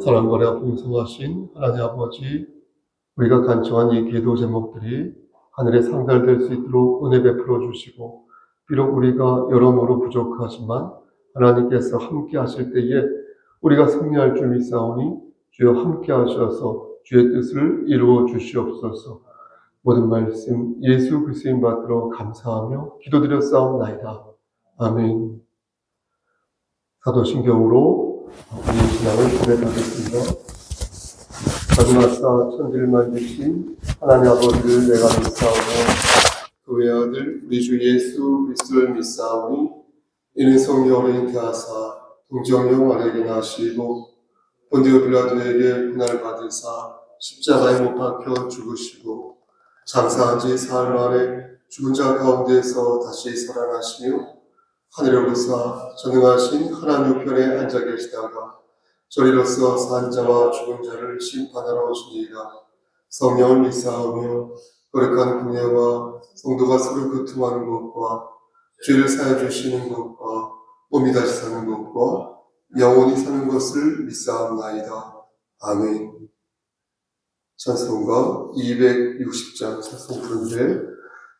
사랑과라 풍성하신 하나님 아버지, 우리가 간청한 이 기도 제목들이 하늘에 상달될 수 있도록 은혜 베풀어 주시고, 비록 우리가 여러모로 부족하지만 하나님께서 함께 하실 때에 우리가 승리할 줄 믿사오니 주여 함께 하셔서 주의 뜻을 이루어 주시옵소서. 모든 말씀 예수 그리스도인 받들어 감사하며 기도드렸사옵나이다. 아멘. 사도신경으로 우리 신앙을 고백하겠습니다. 거듭나사 천지를 만드신 하나님 아버지를 내가 믿사오며 그 외아들 우리 주 예수 그리스도를 믿사오니 이는 성령으로 잉태하사 동정령 아래에 나시고 본디오 빌라도에게 고난을 받으사 십자가에 못 박혀 죽으시고 장사한 지 사흘 만에 죽은 자 가운데서 다시 살아나시며 하늘에 오르사 전능하신 하나님 우편에 앉아 계시다가 저리로서 산 자와 죽은 자를 심판하러 오시니이다. 성령을 믿사오며 거룩한 금례와 성도가 서로 교통하는 것과 죄를 사해 주시는 것과 몸이 다시 사는 것과 영원히 사는 것을 믿사옵나이다. 아멘. 찬송가 260장 찬송 부른데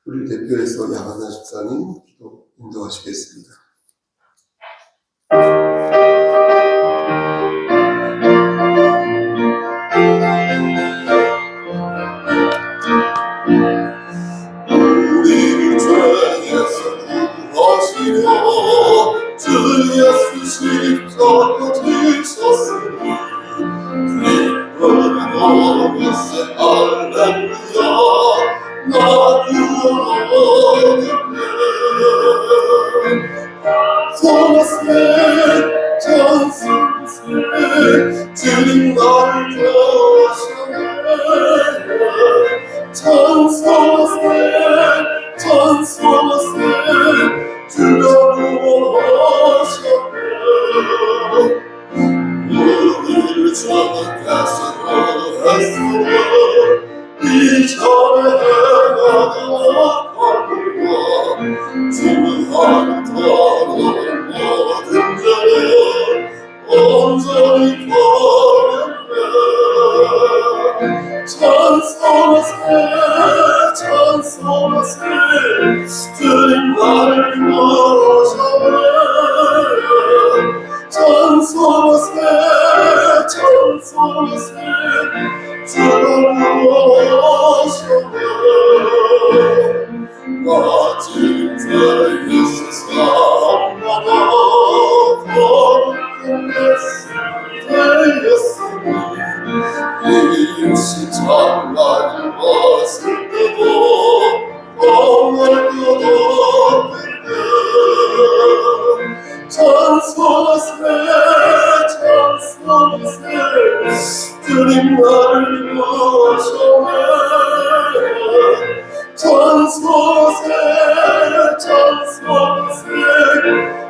우리 대표해서 양한나 집사님 기도 인도하시겠습니다. 우리를 죄에서 구하시려 주 예수 십자가 지셨으니 기쁨은 어느새 할렐루야 나 구원하겠네. 소스네 찬송스네 주님 나를 도우시네. 찬송스네 찬송스네 주여 구원하셨네. 우리를 주님께서 구했으니 이전에 행하던 악함과 주하는 다른 모든 죄를 온전히 버렸네. 찬송하세 찬송하세 주님 나를 구하셨네. 찬송하세 찬송하세 주를 구하셨네. 마침 죄 있으사마다 거룩한 말씀 되었으니 이웃이 장난을 봤을 때도 뻔할 것 없는데. 찬송하세 찬송하세 주님 나를 구하셨네. 찬송하세 찬송하세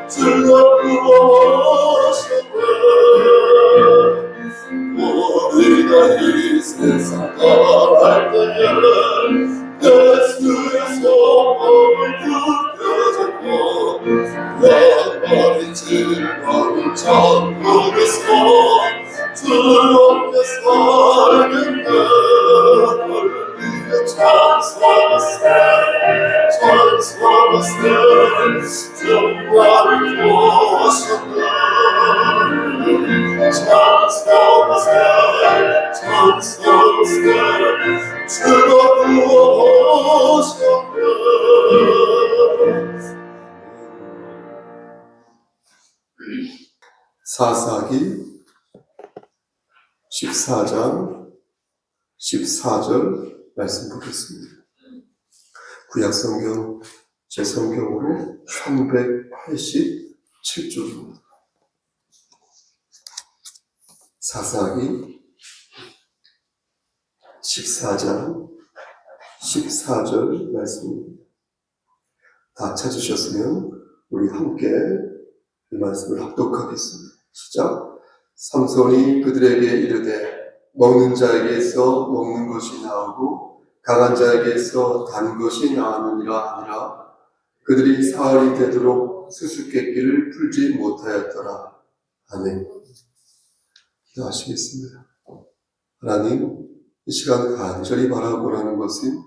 주여 구하셨네. 우리가 이 세상 떠날 때에는 예수의 성품을 느껴졌고 영원히 즐거운 천국에서 주님께 살겠네. 우리가 찬송하세 찬송하세 주님 나를 구하셨네. 찬송하세 찬송하세 주가 구하셨네. 사사기 14장 14절 말씀 보겠습니다. 구약성경 제 성경으로 387쪽입니다. 사사기 14장 14절 말씀입니다. 다 찾으셨으면 우리 함께 이 말씀을 합독하겠습니다. 시작. 삼손이 그들에게 이르되 먹는 자에게서 먹는 것이 나오고 강한 자에게서 단 것이 나오느니라 하니라. 그들이 사흘이 되도록 수수께끼를 풀지 못하였더라. 아멘. 기도하시겠습니다. 하나님, 이 시간 간절히 바라보라는 것은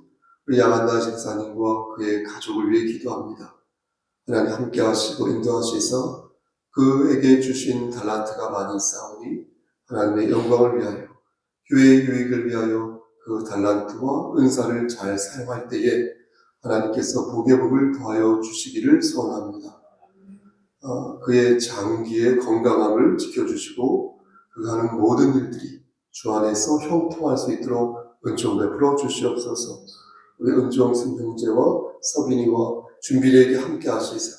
우리 양한나 집사님과 그의 가족을 위해 기도합니다. 하나님 함께 하시고 인도하시사 그에게 주신 달란트가 많이 있사오니 하나님의 영광을 위하여 교회의 유익을 위하여 그 달란트와 은사를 잘 사용할 때에 하나님께서 복의 복을 더하여 주시기를 소원합니다. 그의 장기의 건강함을 지켜주시고 그가 하는 모든 일들이 주 안에서 형통할 수 있도록 은총 베풀어 주시옵소서. 우리 은종 선생제와 서빈이와 준비에게 함께 하시사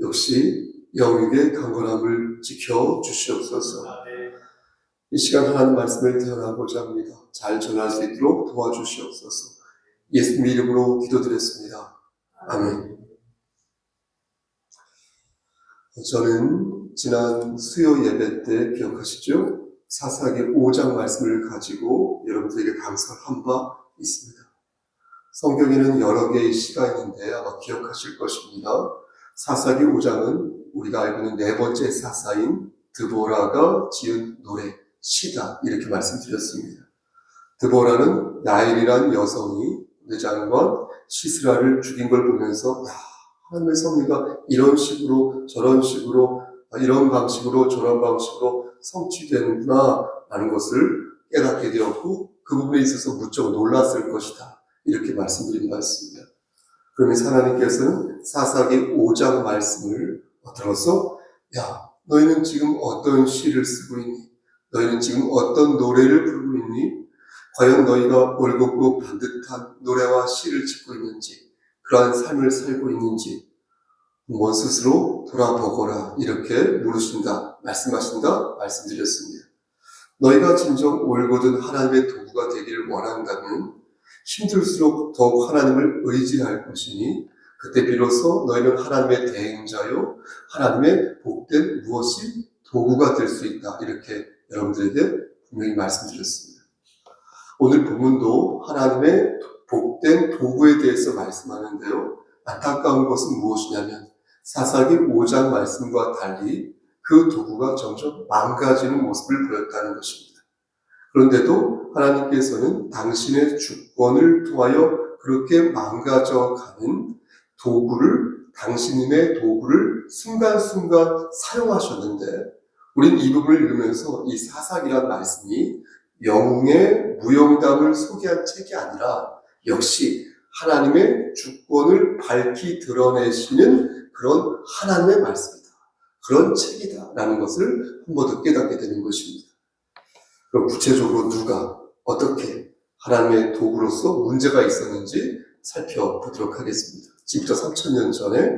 역시 영육의 강건함을 지켜주시옵소서. 이 시간 하나님 말씀을 전하고자 합니다. 잘 전할 수 있도록 도와주시옵소서. 예수님 이름으로 기도드렸습니다. 아멘. 저는 지난 수요 예배 때 기억하시죠? 사사기 5장 말씀을 가지고 여러분들에게 강사를 한 바 있습니다. 성경에는 여러 개의 시가 있는데 아마 기억하실 것입니다. 사사기 5장은 우리가 알고 있는 네 번째 사사인 드보라가 지은 노래, 시다 이렇게 말씀드렸습니다. 드보라는 야일이란 여성이 내장관 시스라를 죽인 걸 보면서 하나님의 섭리가 이런 식으로 저런 식으로 이런 방식으로 저런 방식으로 성취되는구나 라는 것을 깨닫게 되었고 그 부분에 있어서 무척 놀랐을 것이다 이렇게 말씀드린 바 있습니다. 그러면서 하나님께서는 사사기 5장 말씀을 들어서 너희는 지금 어떤 시를 쓰고 있니? 너희는 지금 어떤 노래를 부르고 있니? 과연 너희가 올곧고 반듯한 노래와 시를 짓고 있는지 그러한 삶을 살고 있는지 너 스스로 돌아보거라 이렇게 물으신다, 말씀하신다 말씀드렸습니다. 너희가 진정 올곧은 하나님의 도구가 되기를 원한다면 힘들수록 더욱 하나님을 의지할 것이니 그때 비로소 너희는 하나님의 대행자요 하나님의 복된 무엇이 도구가 될 수 있다 이렇게 여러분들에게 분명히 말씀드렸습니다. 오늘 본문도 하나님의 복된 도구에 대해서 말씀하는데요. 안타까운 것은 무엇이냐면 사사기 5장 말씀과 달리 그 도구가 점점 망가지는 모습을 보였다는 것입니다. 그런데도 하나님께서는 당신의 주권을 통하여 그렇게 망가져가는 당신의 도구를 순간순간 사용하셨는데 우린 이 부분을 읽으면서 이 사사기란 말씀이 영웅의 무용담을 소개한 책이 아니라 역시 하나님의 주권을 밝히 드러내시는 그런 하나님의 말씀이다. 그런 책이다라는 것을 한 번 더 깨닫게 되는 것입니다. 그럼 구체적으로 누가 어떻게 하나님의 도구로서 문제가 있었는지 살펴보도록 하겠습니다. 지금부터 3000년 전에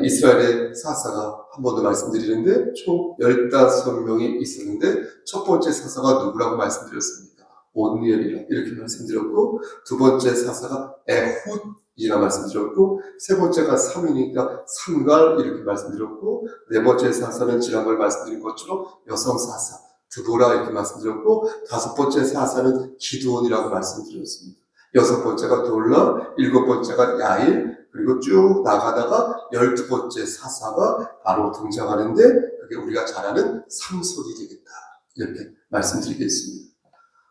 이스라엘의 사사가 한 번 더 말씀드리는데 총 15명이 있었는데 첫 번째 사사가 누구라고 말씀드렸습니다. 온니엘이라 이렇게 말씀드렸고 두 번째 사사가 에훗이라 말씀드렸고 세 번째가 3이니까 삼갈 이렇게 말씀드렸고 네 번째 사사는 지난번에 말씀드린 것처럼 여성 사사 드보라 이렇게 말씀드렸고 다섯 번째 사사는 기드온이라고 말씀드렸습니다. 여섯 번째가 돌라, 일곱 번째가 야일, 그리고 쭉 나가다가 12번째 사사가 바로 등장하는데 그게 우리가 잘 아는 삼손이 되겠다 이렇게 말씀드리겠습니다.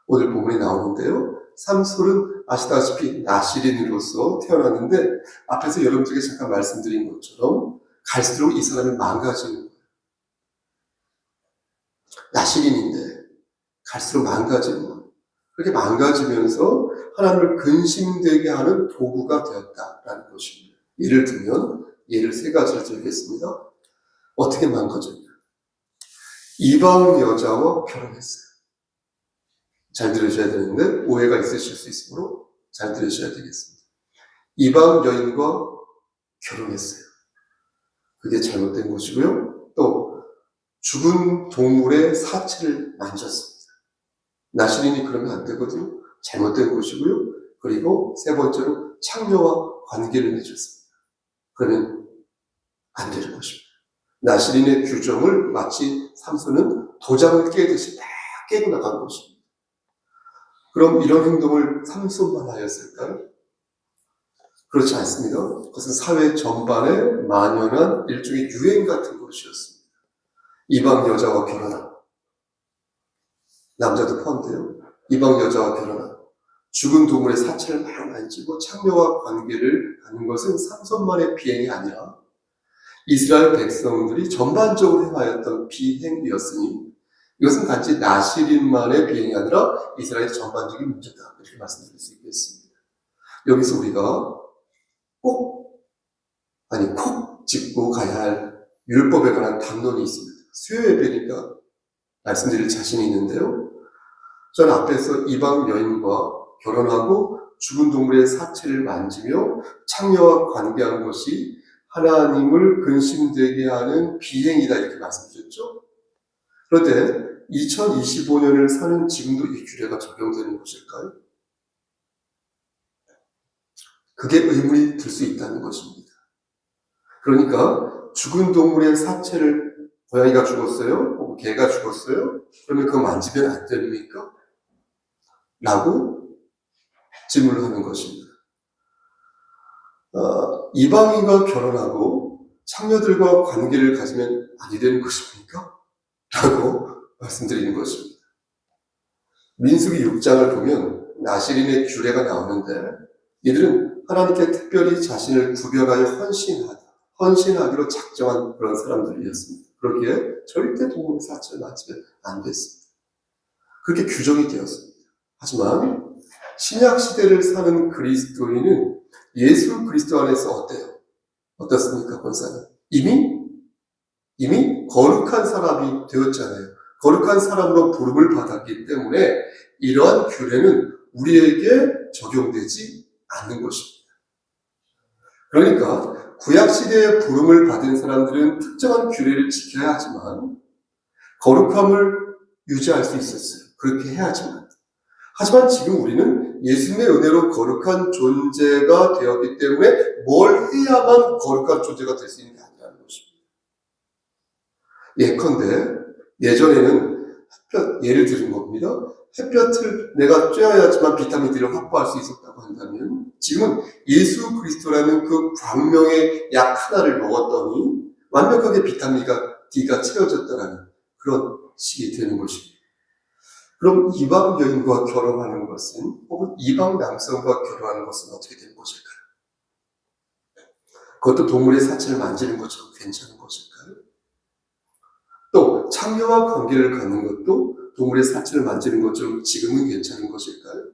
오늘 본문에 나오는데요. 삼손은 아시다시피 나시린으로서 태어났는데 앞에서 여러분들에게 잠깐 말씀드린 것처럼 갈수록 이 사람이 망가지는 거예요. 나시린인데 갈수록 망가지는 거예요. 그렇게 망가지면서 하나님을 근심되게 하는 도구가 되었다라는 것입니다. 예를 들면 예를 세 가지를 들겠습니다. 어떻게 망가졌냐? 이방 여자와 결혼했어요. 잘 들으셔야 되는데 오해가 있으실 수 있으므로 잘 들으셔야 되겠습니다. 이방 여인과 결혼했어요. 그게 잘못된 것이고요. 또 죽은 동물의 사체를 만졌습니다. 나시린이 그러면 안 되거든요. 잘못된 것이고요. 그리고 세 번째로 창녀와 관계를 맺었습니다. 그러면 안 되는 것입니다. 나시린의 규정을 마치 삼손은 도장을 깨듯이 다 깨고 나간 것입니다. 그럼 이런 행동을 삼손만 하였을까요? 그렇지 않습니다. 그것은 사회 전반에 만연한 일종의 유행 같은 것이었습니다. 이방 여자와 결혼한 남자도 포함돼요. 이방 여자와 결혼하고 죽은 동물의 사체를 막 만지고 창녀와 관계를 갖는 것은 삼손만의 비행이 아니라 이스라엘 백성들이 전반적으로 행하였던 비행이었으니 이것은 단지 나시린만의 비행이 아니라 이스라엘 전반적인 문제다. 이렇게 말씀드릴 수 있겠습니다. 여기서 우리가 콕 짚고 가야 할 율법에 관한 담론이 있습니다. 수요 예배니까 말씀드릴 자신이 있는데요. 저는 앞에서 이방 여인과 결혼하고 죽은 동물의 사체를 만지며 창녀와 관계한 것이 하나님을 근심되게 하는 비행이다 이렇게 말씀드렸죠. 그런데 2025년을 사는 지금도 이 규례가 적용되는 것일까요? 그게 의문이 들 수 있다는 것입니다. 그러니까 죽은 동물의 사체를 고양이가 죽었어요? 개가 죽었어요? 그러면 그거 만지면 안 됩니까? 라고 질문을 하는 것입니다. 이방인과 결혼하고 창녀들과 관계를 가지면 아니 되는 것입니까? 라고 말씀드리는 것입니다. 민수기 6장을 보면 나시린의 규례가 나오는데 이들은 하나님께 특별히 자신을 구별하여 헌신하기로 작정한 그런 사람들이었습니다. 그러기에 절대 동물의 사체를 만지면 안 됐습니다. 그렇게 규정이 되었습니다. 하지만 신약 시대를 사는 그리스도인은 예수 그리스도 안에서 어때요? 어떻습니까, 권사님? 이미 거룩한 사람이 되었잖아요. 거룩한 사람으로 부름을 받았기 때문에 이러한 규례는 우리에게 적용되지 않는 것입니다. 그러니까 구약시대에 부름을 받은 사람들은 특정한 규례를 지켜야 하지만 거룩함을 유지할 수 있었어요. 그렇게 해야지만. 하지만 지금 우리는 예수님의 은혜로 거룩한 존재가 되었기 때문에 뭘 해야만 거룩한 존재가 될 수 있는 게 아니라는 것입니다. 예컨대 예전에는 햇볕, 예를 들은 겁니다. 햇볕을 내가 쬐어야지만 비타민 D를 확보할 수 있었다고 한다면 지금은 예수 그리스도라는 그 광명의 약 하나를 먹었더니 완벽하게 비타민 D가 채워졌다는 그런 식이 되는 것입니다. 그럼 이방 여인과 결혼하는 것은 혹은 이방 남성과 결혼하는 것은 어떻게 되는 것일까요? 그것도 동물의 사체를 만지는 것처럼 괜찮은 것일까요? 또 창녀와 관계를 갖는 것도 동물의 사체를 만지는 것처럼 지금은 괜찮은 것일까요?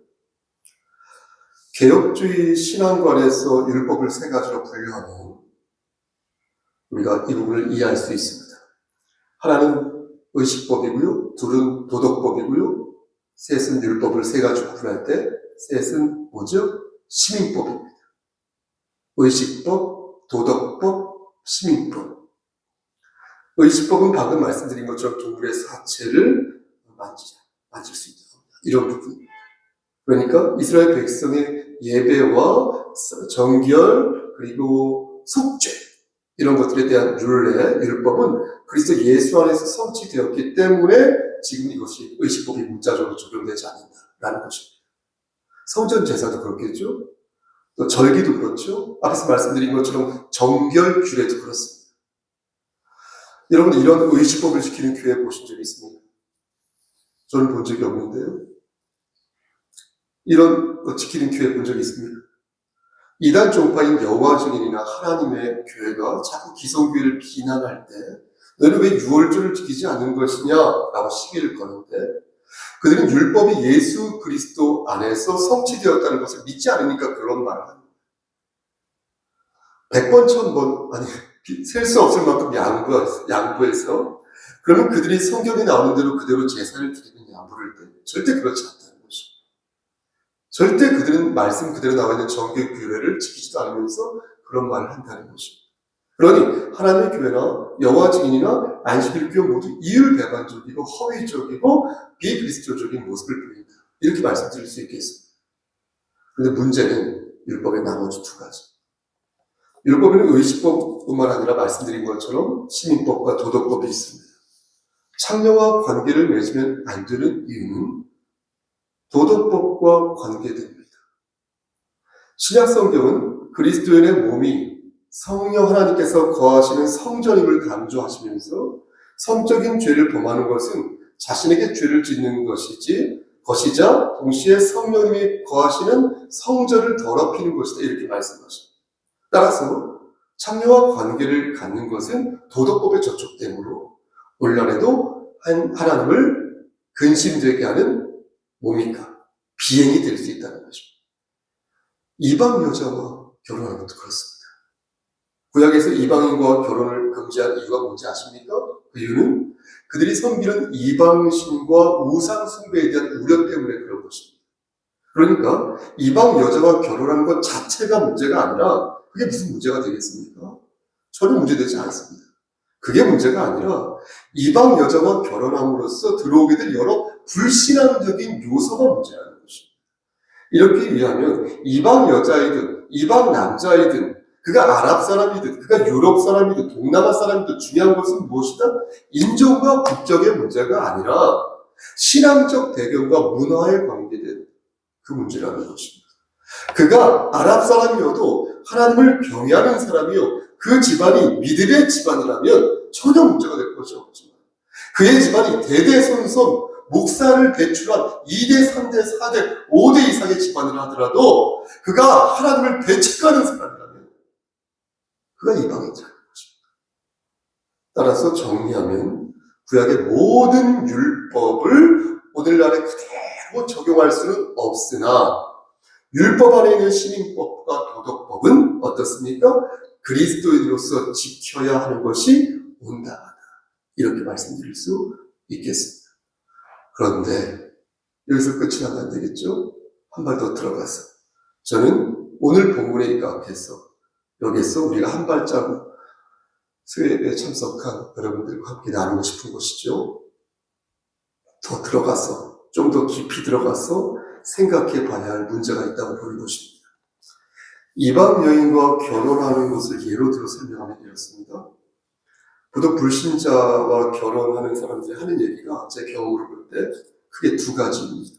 개혁주의 신앙관에서 율법을 세 가지로 분류하면 우리가 이 부분을 이해할 수 있습니다. 하나는 의식법이고요, 둘은 도덕법이고요, 셋은 율법을 세 가지로 구분할 때 셋은 뭐죠? 시민법입니다. 의식법, 도덕법, 시민법. 의식법은 방금 말씀드린 것처럼 동물의 사체를 만질 수 있다. 이런 부분입니다. 그러니까 이스라엘 백성의 예배와 정결 그리고 속죄 이런 것들에 대한 율법은 그리스도 예수 안에서 성취되었기 때문에 지금 이것이 의식법이 문자적으로 적용되지 않는다라는 것입니다. 성전 제사도 그렇겠죠. 또 절기도 그렇죠. 앞에서 말씀드린 것처럼 정결 규례도 그렇습니다. 여러분 이런 의식법을 지키는 교회 보신 적 있습니까? 저는 본 적이 없는데요. 이런 거 지키는 교회 본 적이 있습니까? 이단 종파인 여호와 증인이나 하나님의 교회가 자꾸 기성교회를 비난할 때 너는 왜 유월절을 지키지 않는 것이냐라고 시비를 거는데 그들은 율법이 예수 그리스도 안에서 성취되었다는 것을 믿지 않으니까 그런 말을 합니다. 100번, 1000번, 아니 셀 수 없을 만큼 양보해서 그러면 그들이 성경에 나오는 대로 그대로 제사를 드리는 양보를 때 절대 그렇지 않다는 것입니다. 절대 그들은 말씀 그대로 나와 있는 정규 규례를 지키지도 않으면서 그런 말을 한다는 것입니다. 그러니 하나님의 교회나 여호와 증인이나 안식일교회 모두 이율배반적이고 허위적이고 비그리스도적인 모습을 보인다. 이렇게 말씀드릴 수 있겠습니다. 그런데 문제는 율법의 나머지 두 가지. 율법에는 의식법뿐만 아니라 말씀드린 것처럼 시민법과 도덕법이 있습니다. 창녀와 관계를 맺으면 안 되는 이유는 도덕법과 관계됩니다. 신약 성경은 그리스도인의 몸이 성령 하나님께서 거하시는 성전임을 강조하시면서 성적인 죄를 범하는 것은 자신에게 죄를 짓는 것이자 동시에 성령님이 거하시는 성전을 더럽히는 것이다. 이렇게 말씀하십니다. 따라서 창녀와 관계를 갖는 것은 도덕법에 저촉되므로 오늘날에도 하나님을 근심되게 하는 뭡니까? 비행이 될 수 있다는 것입니다. 이방 여자와 결혼하는 것도 그렇습니다. 구약에서 이방인과 결혼을 금지한 이유가 뭔지 아십니까? 그 이유는 그들이 섬기는 이방신과 우상 숭배에 대한 우려 때문에 그런 것입니다. 그러니까 이방 여자와 결혼하는 것 자체가 문제가 아니라 그게 무슨 문제가 되겠습니까? 전혀 문제되지 않습니다. 그게 문제가 아니라 이방 여자와 결혼함으로써 들어오게 될 여러 불신앙적인 요소가 문제라는 것입니다. 이렇게 이해하면 이방 여자이든 이방 남자이든 그가 아랍 사람이든 그가 유럽 사람이든 동남아 사람이든 중요한 것은 무엇이다? 인종과 국적의 문제가 아니라 신앙적 배경과 문화에 관계된 그 문제라는 것입니다. 그가 아랍 사람이어도 하나님을 경외하는 사람이요 그 집안이 믿음의 집안이라면 전혀 문제가 될 것이 없지만 그의 집안이 대대손손 목사를 배출한 2대, 3대, 4대, 5대 이상의 집안이라 하더라도 그가 하나님을 배척하는 사람이라면 그가 이방인자인 것입니다. 따라서 정리하면 구약의 모든 율법을 오늘날에 그대로 적용할 수는 없으나 율법 안에 있는 시민법과 도덕법은 어떻습니까? 그리스도인으로서 지켜야 하는 것이 온당하다. 이렇게 말씀드릴 수 있겠습니다. 그런데 여기서 끝이 나면 안 되겠죠? 한 발 더 들어가서 저는 오늘 본문에 앞에서 여기서 우리가 한 발자국 수요일에 참석한 여러분들과 함께 나누고 싶은 것이죠. 더 들어가서 좀 더 깊이 들어가서 생각해 봐야 할 문제가 있다고 보는 것입니다. 이방 여인과 결혼하는 것을 예로 들어 설명하면 이렇습니다. 보통 불신자와 결혼하는 사람들이 하는 얘기가 제 경우로 볼 때 크게 두 가지입니다.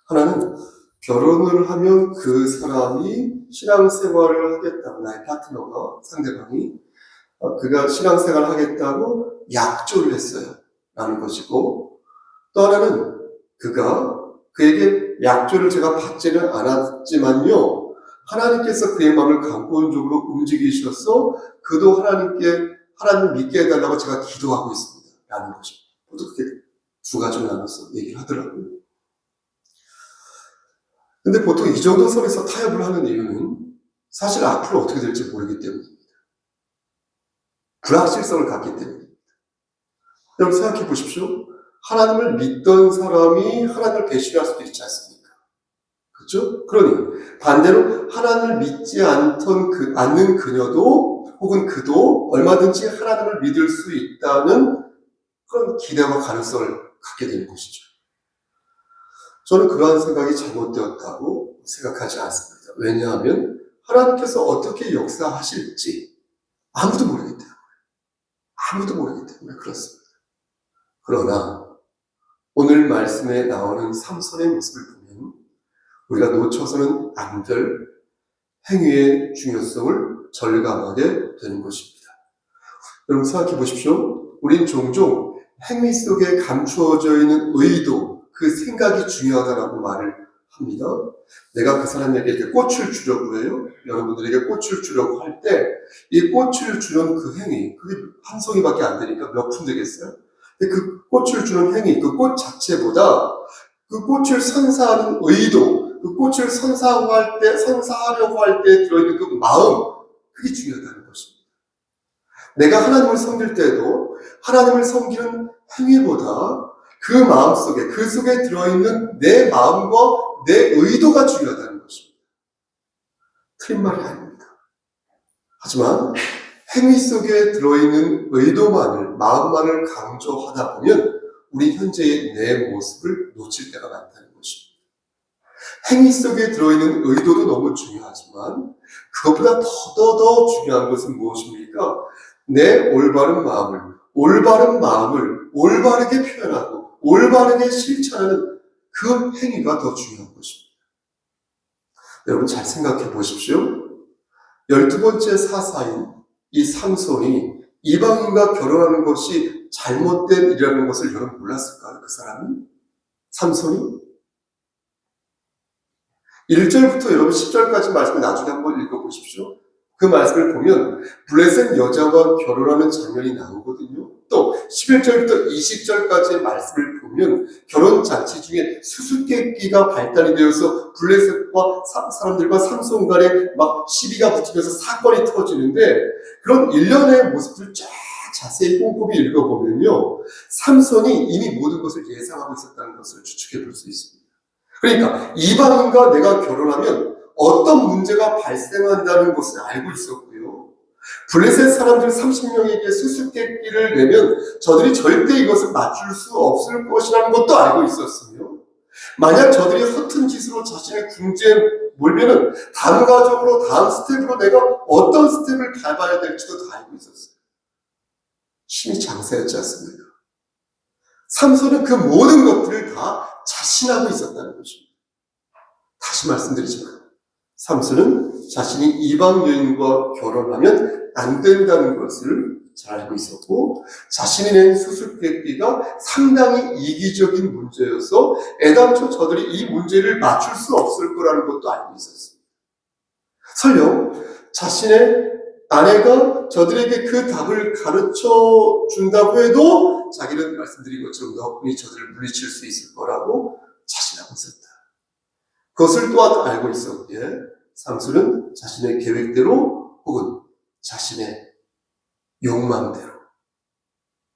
하나는 결혼을 하면 그 사람이 신앙생활을 하겠다고 나의 파트너가 상대방이 그가 신앙생활을 하겠다고 약조를 했어요 라는 것이고 또 하나는 그에게 약조를 제가 받지는 않았지만요 하나님께서 그의 마음을 강권적으로 움직이셔서 그도 하나님을 믿게 해달라고 제가 기도하고 있습니다 라는 것입니다. 모두 그렇게 두 가지로 나눠서 얘기를 하더라고요. 근데 보통 이 정도 선에서 타협을 하는 이유는 사실 앞으로 어떻게 될지 모르기 때문입니다. 불확실성을 갖기 때문입니다. 여러분 생각해 보십시오. 하나님을 믿던 사람이 하나님을 배신할 수도 있지 않습니까? 그렇죠? 그러니 반대로 하나님을 믿지 않는 그녀도 혹은 그도 얼마든지 하나님을 믿을 수 있다는 그런 기대와 가능성을 갖게 되는 것이죠. 저는 그러한 생각이 잘못되었다고 생각하지 않습니다. 왜냐하면 하나님께서 어떻게 역사하실지 아무도 모르기 때문에 그렇습니다. 그러나 오늘 말씀에 나오는 삼손의 모습을 보면 우리가 놓쳐서는 안 될 행위의 중요성을 절감하게 되는 것입니다. 여러분 생각해 보십시오. 우린 종종 행위 속에 감추어져 있는 의도, 그 생각이 중요하다라고 말을 합니다. 내가 그 사람에게 이렇게 꽃을 주려고 해요. 여러분들에게 꽃을 주려고 할 때 이 꽃을 주는 그 행위, 그게 한 송이밖에 안 되니까 몇 푼 되겠어요? 근데 그 꽃을 주는 행위, 그 꽃 자체보다 그 꽃을 선사하는 의도, 그 꽃을 선사하려고 할 때 들어있는 그 마음, 그게 중요하다는 것입니다. 내가 하나님을 섬길 때도 하나님을 섬기는 행위보다 그 마음 속에, 그 속에 들어있는 내 마음과 내 의도가 중요하다는 것입니다. 틀린 말이 아닙니다. 하지만 행위 속에 들어있는 의도만을, 마음만을 강조하다 보면 우리 현재의 내 모습을 놓칠 때가 많다는 것입니다. 행위 속에 들어있는 의도도 너무 중요하지만 그것보다 더 중요한 것은 무엇입니까? 내 올바른 마음을 올바르게 표현하고 올바르게 실천하는 그 행위가 더 중요한 것입니다. 여러분 잘 생각해 보십시오. 12번째 사사인 이 삼손이 이방인과 결혼하는 것이 잘못된 일이라는 것을 여러분 몰랐을까요? 그 사람이? 삼손이? 1절부터 여러분 10절까지 말씀을 나중에 한번 읽어보십시오. 그 말씀을 보면 블레셋 여자와 결혼하는 장면이 나오거든요. 또 11절부터 20절까지의 말씀을 보면 결혼잔치 중에 수수께끼가 발달이 되어서 블레셋과 사람들과 삼손 간에 막 시비가 붙으면서 사건이 터지는데 그런 일련의 모습들을 쫙 자세히 꼼꼼히 읽어보면요. 삼손이 이미 모든 것을 예상하고 있었다는 것을 추측해 볼 수 있습니다. 그러니까 이방인과 내가 결혼하면 어떤 문제가 발생한다는 것을 알고 있었고요. 블레셋 사람들 30명에게 수수께끼를 내면 저들이 절대 이것을 맞출 수 없을 것이라는 것도 알고 있었으며 만약 저들이 허튼 짓으로 자신의 궁지에 몰면은 단가적으로 다음 스텝으로 내가 어떤 스텝을 밟아야 될지도 다 알고 있었어요. 힘이 장사였지 않습니까? 삼손은 그 모든 것들을 다 자신하고 있었다는 것입니다. 다시 말씀드리지만 삼손은 자신이 이방 여인과 결혼하면 안 된다는 것을 잘 알고 있었고 자신이 낸 수수께끼가 상당히 이기적인 문제여서 애당초 저들이 이 문제를 맞출 수 없을 거라는 것도 알고 있었습니다. 설령 자신의 아내가 저들에게 그 답을 가르쳐 준다고 해도 자기는 말씀드린 것처럼 너뿐이 저들을 물리칠 수 있을 거라고 자신하고 있었다. 그것을 또한 알고 있었기에 삼손은 자신의 계획대로 혹은 자신의 욕망대로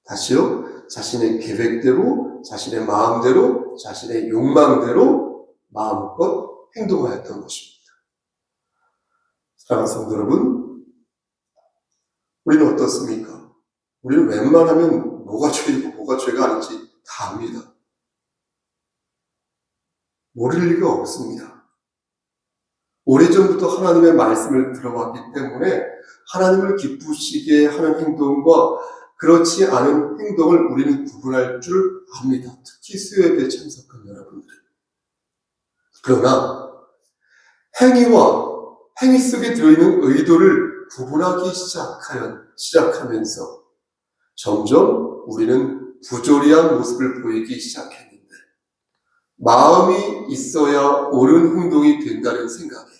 다시요 자신의 계획대로 자신의 마음대로 자신의 욕망대로 마음껏 행동하였던 것입니다. 사랑하는 성도 여러분, 우리는 어떻습니까? 우리는 웬만하면 뭐가 죄이고 뭐가 죄가 아닌지 다 압니다. 모를 리가 없습니다. 오래전부터 하나님의 말씀을 들어왔기 때문에 하나님을 기쁘시게 하는 행동과 그렇지 않은 행동을 우리는 구분할 줄 압니다. 특히 수요예배에 참석한 여러분들. 그러나 행위 속에 들어있는 의도를 구분하기 시작하면서 점점 우리는 부조리한 모습을 보이기 시작했는데 마음이 있어야 옳은 행동이 된다는 생각에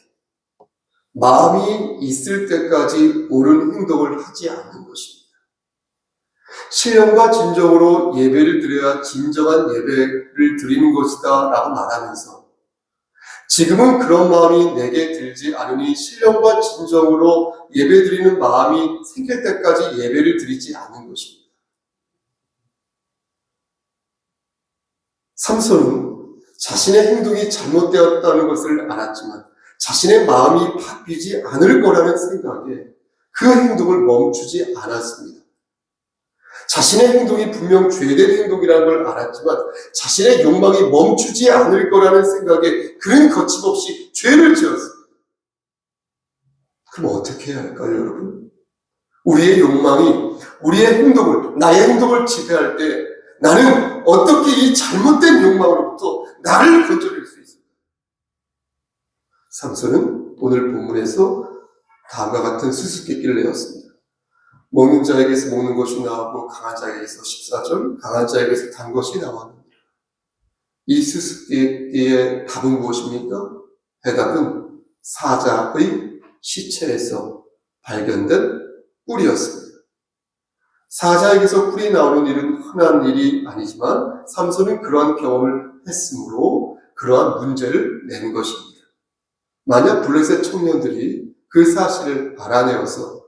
마음이 있을 때까지 옳은 행동을 하지 않는 것입니다. 신령과 진정으로 예배를 드려야 진정한 예배를 드리는 것이다 라고 말하면서 지금은 그런 마음이 내게 들지 않으니 신령과 진정으로 예배드리는 마음이 생길 때까지 예배를 드리지 않는 것입니다. 삼손은 자신의 행동이 잘못되었다는 것을 알았지만 자신의 마음이 바뀌지 않을 거라는 생각에 그 행동을 멈추지 않았습니다. 자신의 행동이 분명 죄된 행동이라는 걸 알았지만 자신의 욕망이 멈추지 않을 거라는 생각에 그는 거침없이 죄를 지었습니다. 그럼 어떻게 해야 할까요, 여러분? 우리의 욕망이 우리의 행동을, 나의 행동을 지배할 때 나는 어떻게 이 잘못된 욕망으로부터 나를 건져낼 수 있을까? 삼손은 오늘 본문에서 다음과 같은 수수께끼를 내었습니다. 먹는 자에게서 먹는 것이 나오고 강한 자에게서 14절, 강한 자에게서 단 것이 나왔는데 이 수수께끼의 답은 무엇입니까? 해답은 사자의 시체에서 발견된 뿔이었습니다. 사자에게서 뿔이 나오는 일은 흔한 일이 아니지만 삼손은 그러한 경험을 했으므로 그러한 문제를 낸 것입니다. 만약 블레셋 청년들이 그 사실을 알아내어서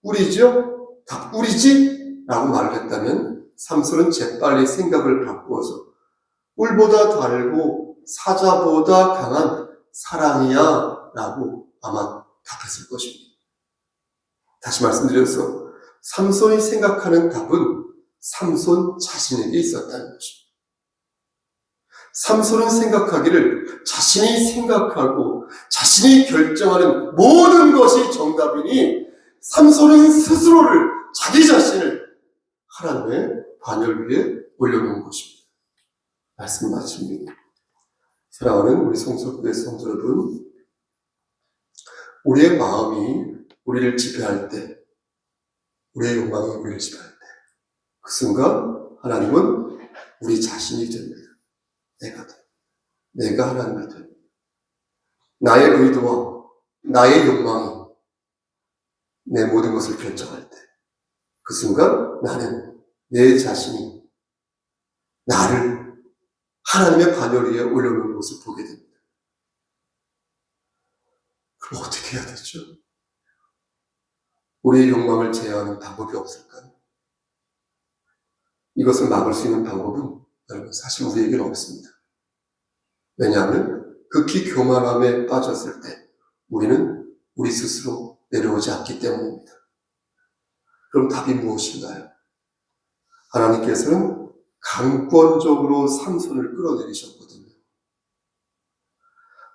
뿔이죠? 다 뿔이지? 라고 말을 했다면 삼손은 재빨리 생각을 바꾸어서 뿔보다 다르고 사자보다 강한 사랑이야 라고 아마 답했을 것입니다. 다시 말씀드려서 삼손이 생각하는 답은 삼손 자신에게 있었다는 것입니다. 삼손은 생각하기를 자신이 생각하고 자신이 결정하는 모든 것이 정답이니 삼손은 스스로를 자기 자신을 하나님의 반열 위에 올려놓은 것입니다. 말씀 마칩니다. 사랑하는 우리 성소교회 성도 여러분, 우리의 마음이 우리를 지배할 때 우리의 욕망이 우리를 지배할 때, 그 순간 하나님은 우리 자신이 됩니다. 내가 돼. 내가 하나님이 됩니다. 나의 의도와 나의 욕망이 내 모든 것을 결정할 때, 그 순간 나는 내 자신이 나를 하나님의 반열 위에 올려놓은 것을 보게 됩니다. 그럼 어떻게 해야 되죠? 우리의 욕망을 제어하는 방법이 없을까요? 이것을 막을 수 있는 방법은 여러분 사실 우리에게는 없습니다. 왜냐하면 극히 교만함에 빠졌을 때 우리는 우리 스스로 내려오지 않기 때문입니다. 그럼 답이 무엇인가요? 하나님께서는 강권적으로 삼손을 끌어내리셨거든요.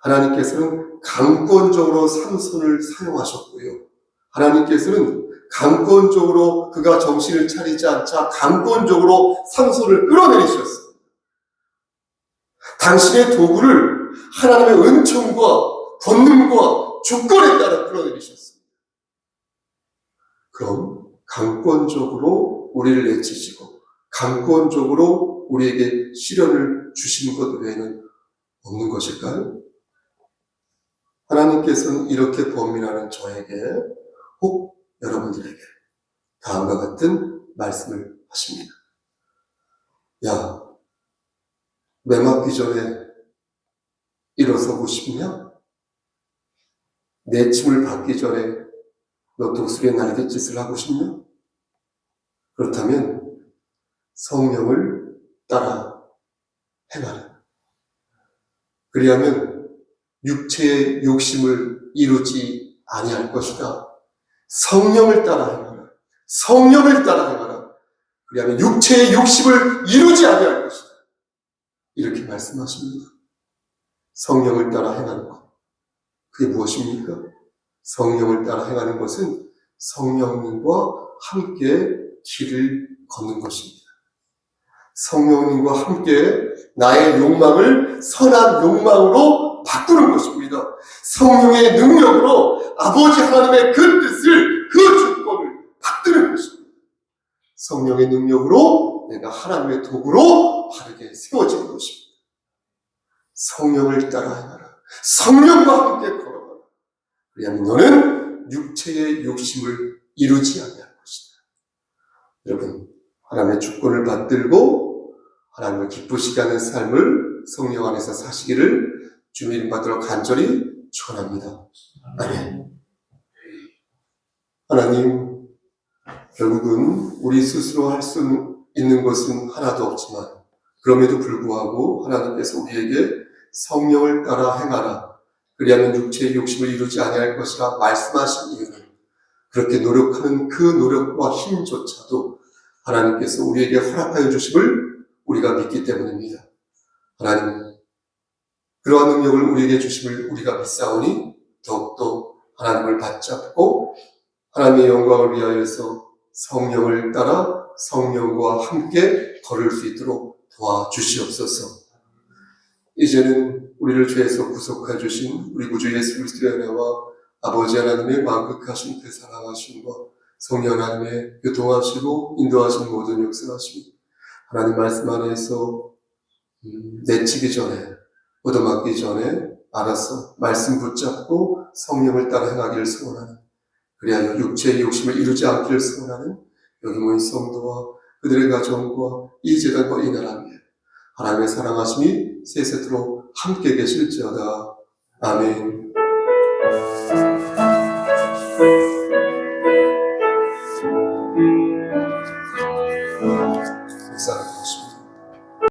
하나님께서는 강권적으로 삼손을 사용하셨고요. 하나님께서는 강권적으로 그가 정신을 차리지 않자 강권적으로 삼손을 끌어내리셨어요. 당신의 도구를 하나님의 은총과 권능과 주권에 따라 끌어내리셨습니다. 그럼 강권적으로 우리를 내치시고 강권적으로 우리에게 시련을 주시는 것 외에는 없는 것일까요? 하나님께서는 이렇게 범인하는 저에게 혹 여러분들에게 다음과 같은 말씀을 하십니다. 야, 매 맞기 전에 일어서고 싶냐? 내침을 받기 전에 너 독수리의 날갯짓을 하고 싶냐? 그렇다면 성령을 따라 행하라. 그리하면 육체의 욕심을 이루지 아니할 것이다. 성령을 따라 행하라. 성령을 따라 행하라. 그리하면 육체의 욕심을 이루지 아니할 것이다. 이렇게 말씀하십니다. 성령을 따라 행하는 것. 그게 무엇입니까? 성령을 따라 행하는 것은 성령님과 함께 길을 걷는 것입니다. 성령님과 함께 나의 욕망을 선한 욕망으로 바꾸는 것입니다. 성령의 능력으로 아버지 하나님의 그 뜻을, 그 주권을 받드는 것입니다. 성령의 능력으로 내가 하나님의 도구로 바르게 세워지는 것입니다. 성령을 따라 행하라. 성령과 함께 걸어가라. 왜냐하면 너는 육체의 욕심을 이루지 아니할 것이다. 여러분, 하나님의 주권을 받들고 하나님을 기쁘시게 하는 삶을 성령 안에서 사시기를 주님 이름 받들어 간절히 축원합니다. 아멘. 하나님, 결국은 우리 스스로 할 수 있는 것은 하나도 없지만 그럼에도 불구하고 하나님께서 우리에게 성령을 따라 행하라. 그리하면 육체의 욕심을 이루지 아니할 것이라 말씀하신 이유는 그렇게 노력하는 그 노력과 힘조차도 하나님께서 우리에게 허락하여 주심을 우리가 믿기 때문입니다. 하나님, 그러한 능력을 우리에게 주심을 우리가 믿사오니 더욱더 하나님을 받잡고 하나님의 영광을 위하여서 성령을 따라 성령과 함께 걸을 수 있도록 도와주시옵소서. 이제는 우리를 죄에서 구속해 주신 우리 구주 예수 그리스도의 은혜와 아버지 하나님의 만극하신 그 사랑하심과 성령 하나님의 교통하시고 인도하신 모든 역사하심, 하나님 말씀 안에서 내치기 전에, 얻어맞기 전에 알아서 말씀 붙잡고 성령을 따라 행하기를 소원하는, 그리하여 육체의 욕심을 이루지 않기를 소원하는 여기 모인 성도와 그들의 가정과 이 재단과 이 나라 위에 하나님의 사랑하심이 세세토록 함께 계실지어다. 아멘.